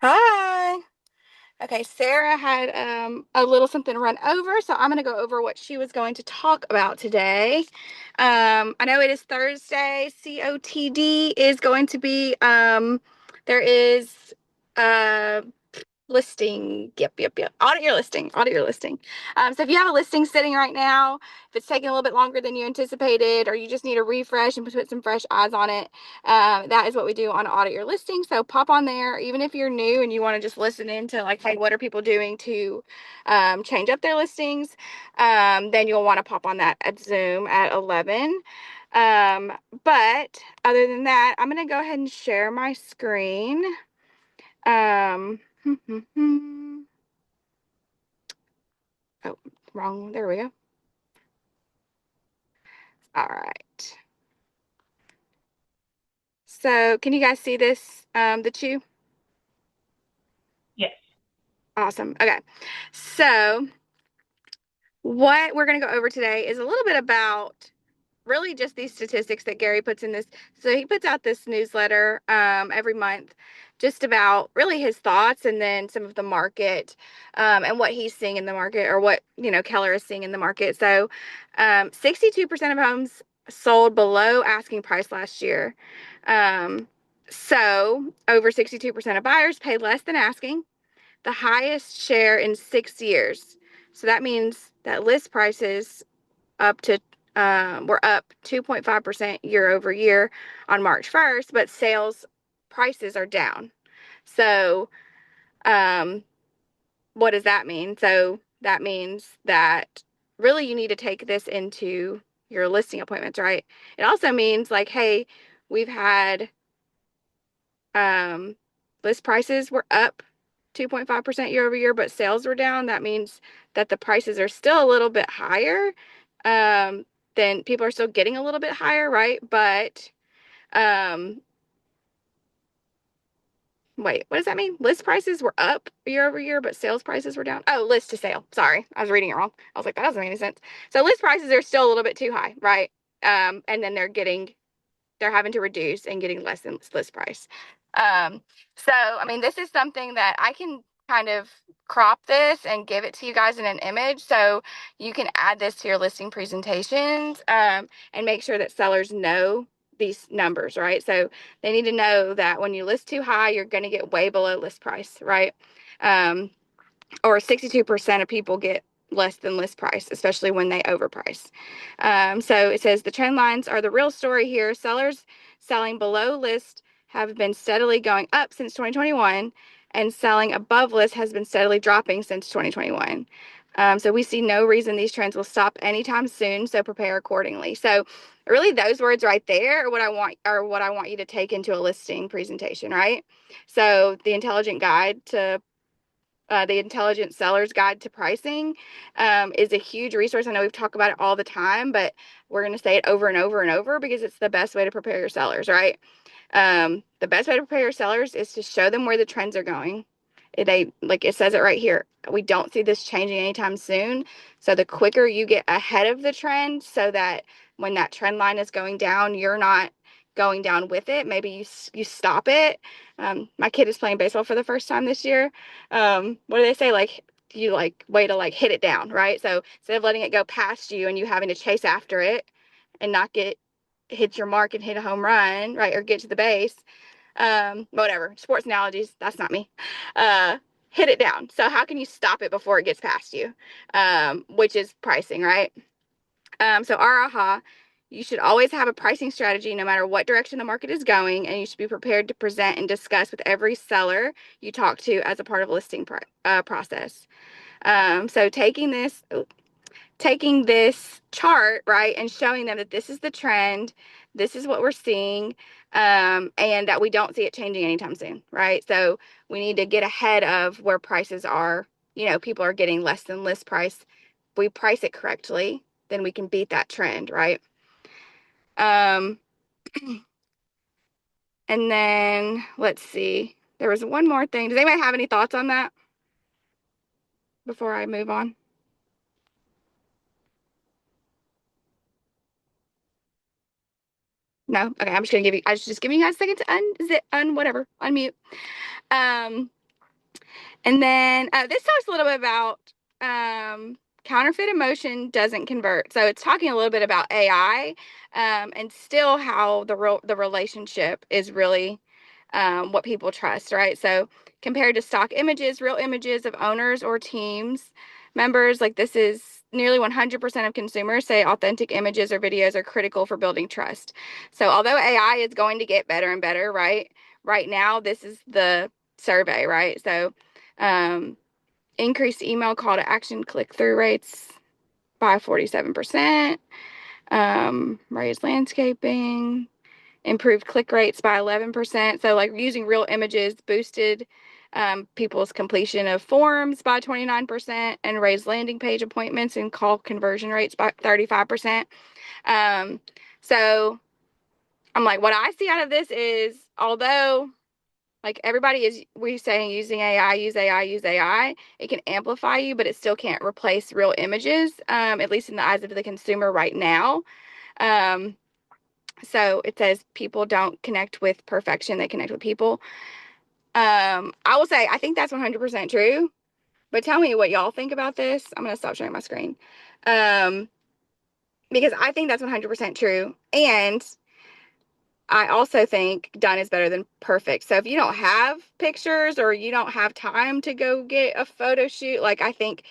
Hi. Okay, Sarah had a little something run over, so I'm going to go over what she was going to talk about today. I know it is Thursday. COTD is going to be there is uh listing. Yep. Audit your listing. So if you have a listing sitting right now, if it's taking a little bit longer than you anticipated, or you just need a refresh and put some fresh eyes on it, that is what we do on audit your listing. So pop on there, even if you're new and you want to just listen into like, hey, what are people doing to change up their listings? Then you'll want to pop on that at Zoom at 11. But other than that, I'm going to go ahead and share my screen. Oh, wrong. There we go. All right. So can you guys see this, the chew? Yes. Awesome. Okay. So what we're going to go over today is a little bit about really just these statistics that Gary puts in this. So he puts out this newsletter every month just about really his thoughts and then some of the market and what he's seeing in the market, or what, Keller is seeing in the market. So 62% of homes sold below asking price last year. So over 62% of buyers paid less than asking, the highest share in 6 years. So that means that list prices up to were up 2.5% year over year on March 1st, but sales prices are down. So, um, what does that mean? So that means that really you need to take this into your listing appointments, right? It also means like, hey, we've had um, list prices were up 2.5% year over year, but sales were down. That means that the prices are still a little bit higher. Then people are still getting a little bit higher, right? But um, wait, what does that mean? List prices were up year over year, but sales prices were down. Oh, list to sale. Sorry, I was reading it wrong. I was like, that doesn't make any sense. So list prices are still a little bit too high, right? And then they're having to reduce and getting less than list price. Um, so, I mean, this is something that I can kind of crop this and give it to you guys in an image. So you can add this to your listing presentations and make sure that sellers know these numbers, right? So they need to know that when you list too high, you're going to get way below list price, right? Um, or 62% of people get less than list price, especially when they overprice. So it says the trend lines are the real story here. Sellers selling below list have been steadily going up since 2021, and selling above list has been steadily dropping since 2021. So we see no reason these trends will stop anytime soon. So prepare accordingly. So really, those words right there are what I want you to take into a listing presentation, right? So the Intelligent Seller's Guide to Pricing is a huge resource. I know we've talked about it all the time, but we're going to say it over and over and over because it's the best way to prepare your sellers, right? The best way to prepare your sellers is to show them where the trends are going. Like it says it right here. We don't see this changing anytime soon. So the quicker you get ahead of the trend, so that when that trend line is going down, you're not going down with it. Maybe you stop it. My kid is playing baseball for the first time this year. What do they say? Like you like way to like hit it down, right? So instead of letting it go past you and you having to chase after it and not hit your mark and hit a home run, right, or get to the base, whatever, sports analogies, that's not me. uh Hit it down. So how can you stop it before it gets past you? Which is pricing, right? So our aha, you should always have a pricing strategy no matter what direction the market is going, and you should be prepared to present and discuss with every seller you talk to as a part of a listing process. So taking this chart, right, and showing them that this is the trend, this is what we're seeing, and that we don't see it changing anytime soon, right? So we need to get ahead of where prices are. People are getting less than list price. If we price it correctly, then we can beat that trend, right? Um, and then let's see. There was one more thing. Does anybody have any thoughts on that before I move on? No? Okay, I'm just gonna give you. I was just giving you guys a second to unzip, whatever, unmute. Um, And then this talks a little bit about counterfeit emotion doesn't convert. So it's talking a little bit about AI, and still how the relationship is really what people trust, right? So compared to stock images, real images of owners or teams members, like this is nearly 100% of consumers say authentic images or videos are critical for building trust. So although AI is going to get better and better, right? Right now, this is the survey, right? So um, increased email call to action click through rates by 47%, raised landscaping, improved click rates by 11%. So, like using real images boosted people's completion of forms by 29% and raised landing page appointments and call conversion rates by 35%. Um, so, I'm like, what I see out of this is although like everybody is we saying using AI, use AI, use AI. It can amplify you, but it still can't replace real images, at least in the eyes of the consumer right now. Um, so it says people don't connect with perfection; they connect with people. I will say I think that's 100% true. But tell me what y'all think about this. I'm gonna stop sharing my screen, um, because I think that's 100% true, and I also think done is better than perfect. So if you don't have pictures or you don't have time to go get a photo shoot, like I think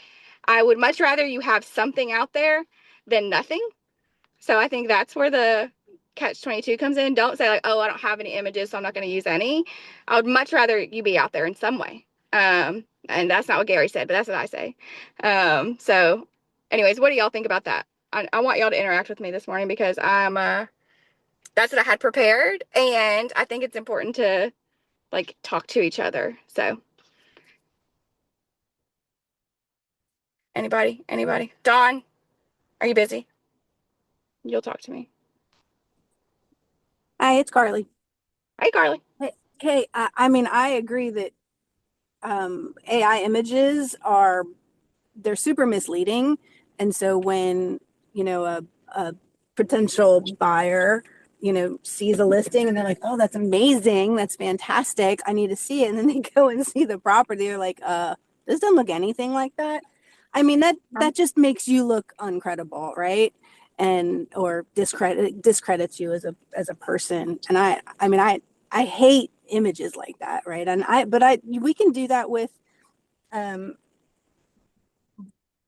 I would much rather you have something out there than nothing. So I think that's where the catch 22 comes in. Don't say like, "Oh, I don't have any images, so I'm not going to use any." I would much rather you be out there in some way. And that's not what Gary said, but that's what I say. So anyways, what do y'all think about that? I want y'all to interact with me this morning because that's what I had prepared, and I think it's important to like talk to each other. So, anybody? Dawn, are you busy? You'll talk to me. Hi, it's Carly. Hey, Carly. Hey, I mean, I agree that AI images are they're super misleading, and so when a potential buyer sees a listing and they're like, "Oh, that's amazing, that's fantastic, I need to see it," and then they go and see the property, they're like, this doesn't look anything like that." I mean, that just makes you look uncredible, right? And or discredits you as a person. And I mean I hate images like that, right? And I but I we can do that um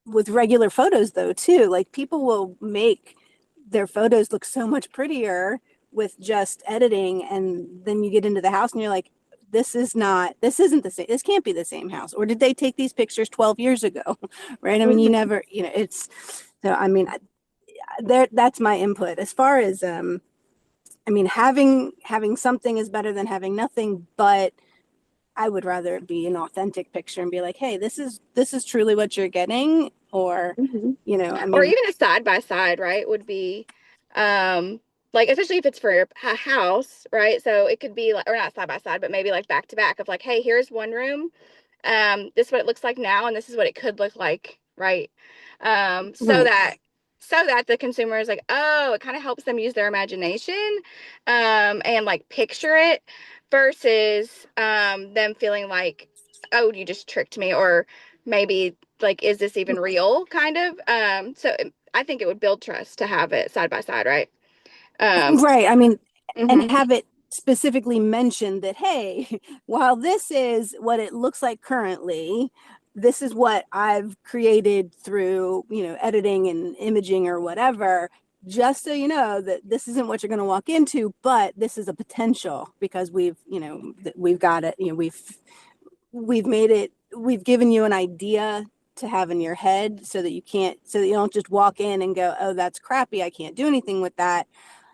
with regular photos though too. Like people will make their photos look so much prettier with just editing, and then you get into the house and you're like, this isn't the same, this can't be the same house, or did they take these pictures 12 years ago? Right? I mean, you Mm-hmm. never, it's so I mean, there that's my input as far as I mean, having something is better than having nothing, but I would rather it be an authentic picture and be like, hey, this is truly what you're getting. Or Mm-hmm. I Or mean, even a side by side, right? Would be, um, like especially if it's for a house, right? So it could be like, or not side by side, but maybe like back to back of like, hey, here's one room. This is what it looks like now, and this is what it could look like, right? Um, so right. that so that the consumer is like, oh, it kind of helps them use their imagination, and like picture it versus them feeling like, oh, you just tricked me, or maybe like, is this even real? Kind of. So I think it would build trust to have it side by side, right? Um, Right. I mean, and mhm, have it specifically mentioned that, hey, while this is what it looks like currently, this is what I've created through, editing and imaging or whatever, just so you know that this isn't what you're going to walk into, but this is a potential because we've got it, we've made it, we've given you an idea to have in your head so that you don't just walk in and go, "Oh, that's crappy, I can't do anything with that."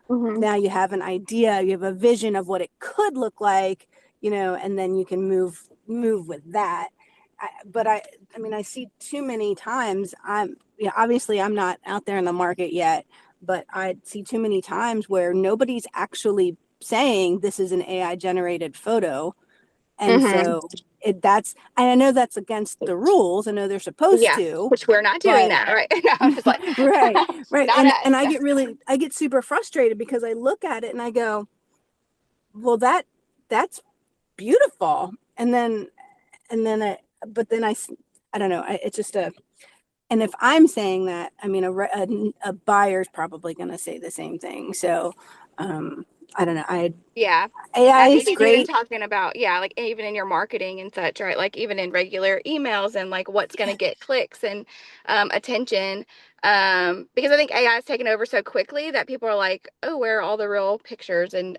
mhm, Now you have an idea, you have a vision of what it could look like, and then you can move with that. I mean, I see too many times. Obviously I'm not out there in the market yet, but I see too many times where nobody's actually saying this is an AI generated photo, and mhm. so and I know that's against the rules. I know they're supposed Yeah, to, which we're not doing but that, right? No, I'm just like, right, right. not And us. I get super frustrated because I look at it and I go, well, that's beautiful. And then and then but then I don't know. It's just a, and if I'm saying that, I mean, a buyer's probably going to say the same thing. So, um, I don't know. Yeah. AI I think is he's even great. talking about, yeah, like even in your marketing and such, right? Like even in regular emails and like what's going to get clicks and attention. Because I think AI is taking over so quickly that people are like, oh, where are all the real pictures and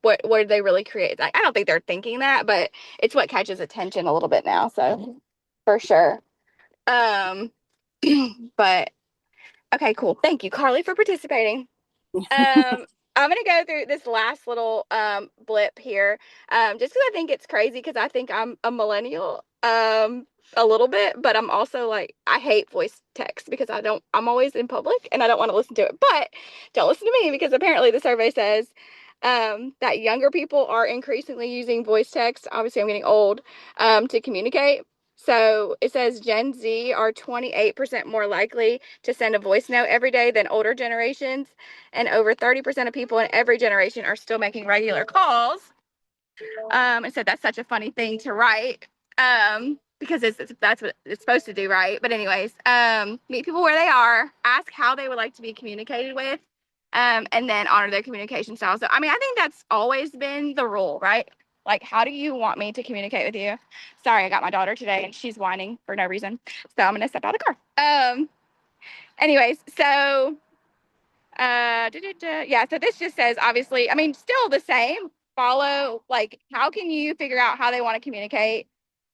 what did they really create? Like, I don't think they're thinking that, but it's what catches attention a little bit now. So for sure. Um, but okay, cool. Thank you, Carly, for participating. I'm gonna go through this last little blip here, just because I think it's crazy because I think I'm a millennial, a little bit, but I'm also like I hate voice text because I'm always in public and I don't want to listen to it. But don't listen to me because apparently the survey says that younger people are increasingly using voice text. Obviously, I'm getting old, to communicate. So it says Gen Z are 28% more likely to send a voice note every day than older generations, and over 30% of people in every generation are still making regular calls. And so that's such a funny thing to write, because that's what it's supposed to do, right? But anyways, meet people where they are, ask how they would like to be communicated with, and then honor their communication style. So I mean, I think that's always been the rule, right? Like, how do you want me to communicate with you? Sorry, I got my daughter today and she's whining for no reason, so I'm gonna step out of the car. Anyways, so yeah, so this just says obviously, I mean, still the same. Follow, like, how can you figure out how they want to communicate,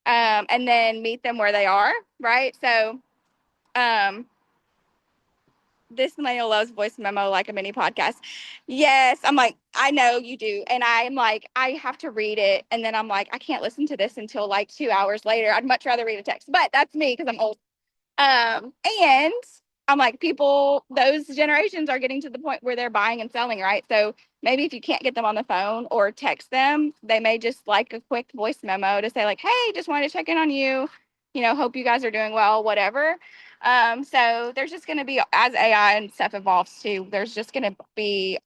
and then meet them where they are, right? So, um, this millennial loves voice memo like a mini podcast. Yes, I'm like, I know you do, and I'm like, I have to read it, and then I'm like, I can't listen to this until like 2 hours later. I'd much rather read a text, but that's me because I'm old. And I'm like, people, those generations are getting to the point where they're buying and selling, right? So maybe if you can't get them on the phone or text them, they may just like a quick voice memo to say, like, hey, just wanted to check in on you, hope you guys are doing well, whatever. So there's just going to be, as AI and stuff evolves too, there's just going to be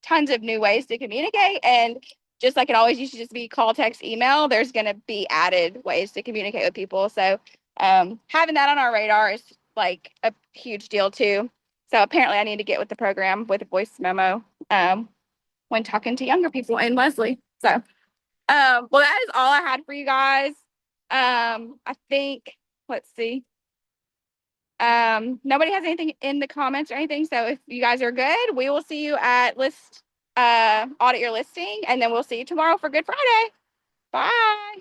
tons of new ways to communicate. And just like it always used to just be call, text, email, there's going to be added ways to communicate with people. So having that on our radar is like a huge deal too. So apparently I need to get with the program with a voice memo, when talking to younger people and Leslie. So, well, that is all I had for you guys. I think, let's see. Nobody has anything in the comments or anything. So if you guys are good, we will see you at audit your listing, and then we'll see you tomorrow for Good Friday. Bye.